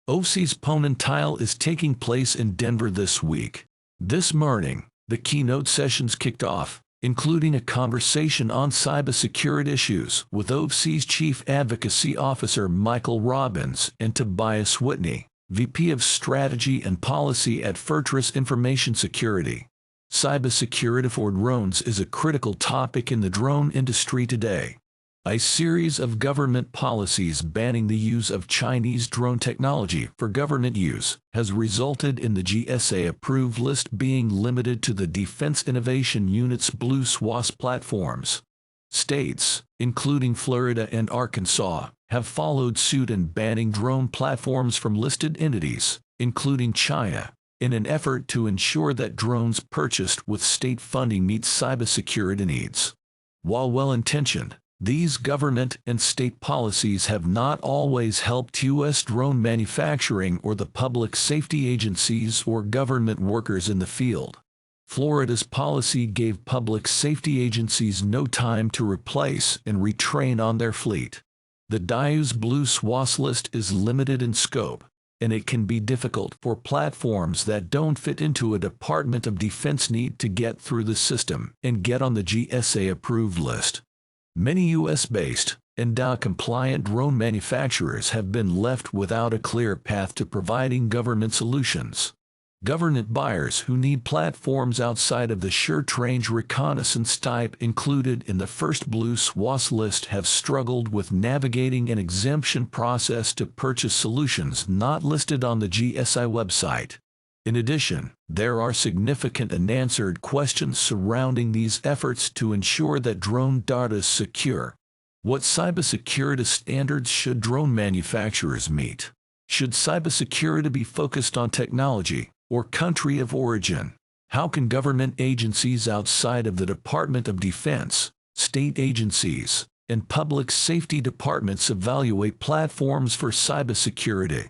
AUVSI Xponential is taking place in Denver this week. This morning, the keynote sessions kicked off, including a conversation on cybersecurity issues with AUVSI's Chief Advocacy Officer Michael Robbins and Tobias Whitney, VP of Strategy and Policy at Fortress Information Security. Cybersecurity for drones is a critical topic in the drone industry today. A series of government policies banning the use of Chinese drone technology for government use has resulted in the GSA-approved list being limited to the Defense Innovation Unit's Blue sUAS platforms. States, including Florida and Arkansas, have followed suit in banning drone platforms from listed entities, including China, in an effort to ensure that drones purchased with state funding meet cybersecurity needs. While well-intentioned, these government and state policies have not always helped U.S. drone manufacturing or the public safety agencies or government workers in the field. Florida's policy gave public safety agencies no time to replace and retrain on their fleet. The DIU's Blue sUAS list is limited in scope, and it can be difficult for platforms that don't fit into a Department of Defense need to get through the system and get on the GSA-approved list. Many U.S.-based and DOA-compliant drone manufacturers have been left without a clear path to providing government solutions. Government buyers who need platforms outside of the short-range reconnaissance type included in the first Blue sUAS list have struggled with navigating an exemption process to purchase solutions not listed on the GSI website. In addition, there are significant unanswered questions surrounding these efforts to ensure that drone data is secure. What cybersecurity standards should drone manufacturers meet? Should cybersecurity be focused on technology or country of origin? How can government agencies outside of the Department of Defense, state agencies, and public safety departments evaluate platforms for cybersecurity?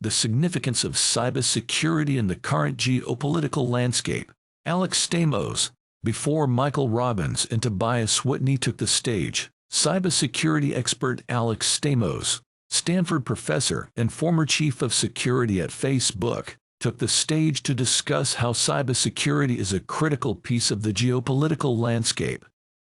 The significance of cybersecurity in the current geopolitical landscape. Alex Stamos, before Michael Robbins and Tobias Whitney took the stage, cybersecurity expert Alex Stamos, Stanford professor and former chief of security at Facebook, took the stage to discuss how cybersecurity is a critical piece of the geopolitical landscape.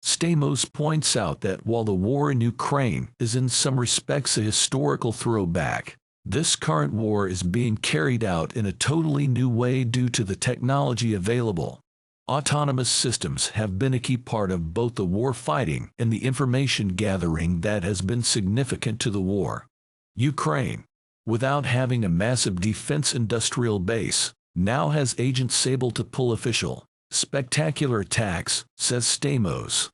Stamos points out that while the war in Ukraine is in some respects a historical throwback, this current war is being carried out in a totally new way due to the technology available. Autonomous systems have been a key part of both the war fighting and the information gathering that has been significant to the war. Ukraine, without having a massive defense industrial base, now has agents able to pull official, spectacular attacks, says Stamos.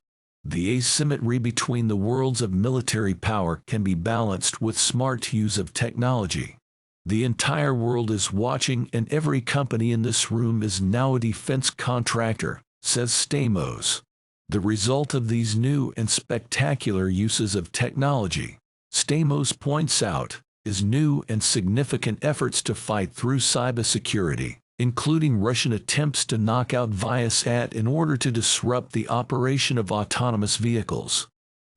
The asymmetry between the worlds of military power can be balanced with smart use of technology. The entire world is watching, and every company in this room is now a defense contractor, says Stamos. The result of these new and spectacular uses of technology, Stamos points out, is new and significant efforts to fight through cybersecurity, including Russian attempts to knock out Viasat in order to disrupt the operation of autonomous vehicles.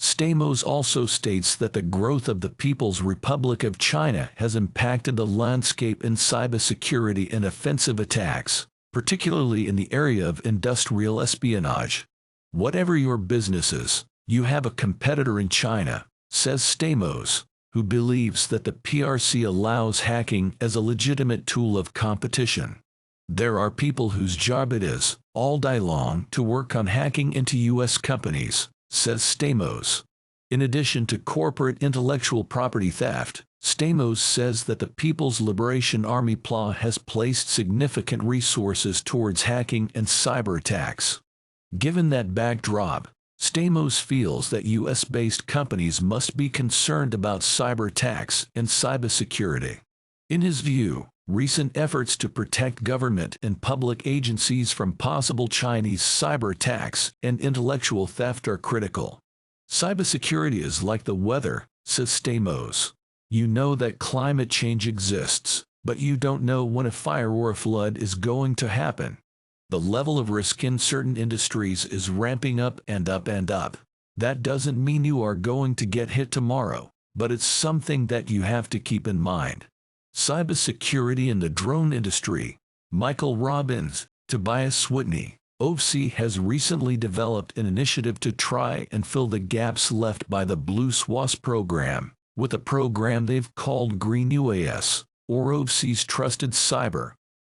Stamos also states that the growth of the People's Republic of China has impacted the landscape in cybersecurity and offensive attacks, particularly in the area of industrial espionage. Whatever your business is, you have a competitor in China, says Stamos, who believes that the PRC allows hacking as a legitimate tool of competition. There are people whose job it is, all day long, to work on hacking into U.S. companies, says Stamos. In addition to corporate intellectual property theft, Stamos says that the People's Liberation Army PLA has placed significant resources towards hacking and cyber attacks. Given that backdrop, Stamos feels that U.S.-based companies must be concerned about cyber attacks and cybersecurity. In his view, recent efforts to protect government and public agencies from possible Chinese cyber attacks and intellectual theft are critical. Cybersecurity is like the weather, says Stamos. You know that climate change exists, but you don't know when a fire or a flood is going to happen. The level of risk in certain industries is ramping up and up and up. That doesn't mean you are going to get hit tomorrow, but it's something that you have to keep in mind. Cybersecurity in the drone industry. Michael Robbins, Tobias Whitney. AUVSI has recently developed an initiative to try and fill the gaps left by the Blue sUAS program, with a program they've called Green UAS, or AUVSI's Trusted Cyber.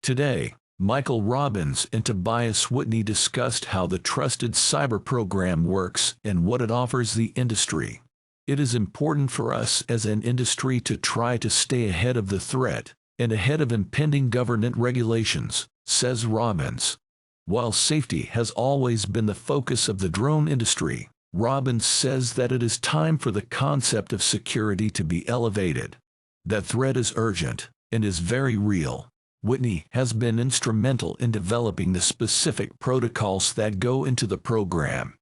Today, Michael Robbins and Tobias Whitney discussed how the Trusted Cyber program works and what it offers the industry. It is important for us as an industry to try to stay ahead of the threat and ahead of impending government regulations, says Robbins. While safety has always been the focus of the drone industry, Robbins says that it is time for the concept of security to be elevated. That threat is urgent and is very real. Whitney has been instrumental in developing the specific protocols that go into the program.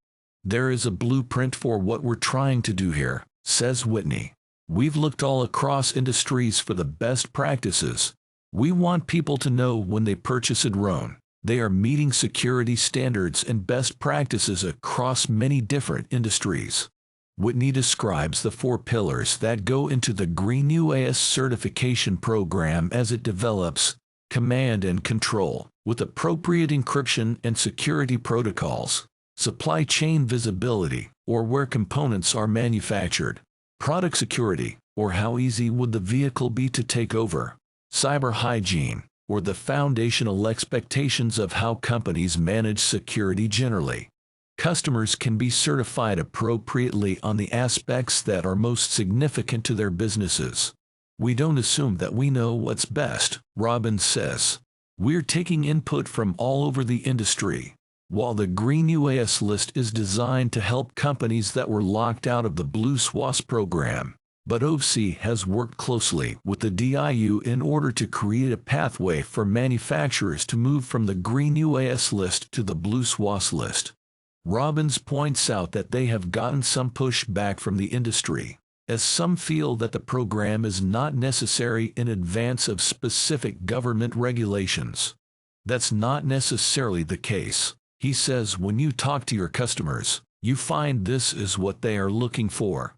There is a blueprint for what we're trying to do here, says Whitney. We've looked all across industries for the best practices. We want people to know when they purchase a drone, they are meeting security standards and best practices across many different industries. Whitney describes the 4 pillars that go into the Green UAS certification program as it develops command and control, with appropriate encryption and security protocols, supply chain visibility, or where components are manufactured, product security, or how easy would the vehicle be to take over, cyber hygiene, or the foundational expectations of how companies manage security generally. Customers can be certified appropriately on the aspects that are most significant to their businesses. We don't assume that we know what's best, Robbins says. We're taking input from all over the industry. While the Green UAS list is designed to help companies that were locked out of the Blue sUAS program, but AUVSI has worked closely with the DIU in order to create a pathway for manufacturers to move from the Green UAS list to the Blue sUAS list. Robbins points out that they have gotten some pushback from the industry, as some feel that the program is not necessary in advance of specific government regulations. That's not necessarily the case. He says when you talk to your customers, you find this is what they are looking for.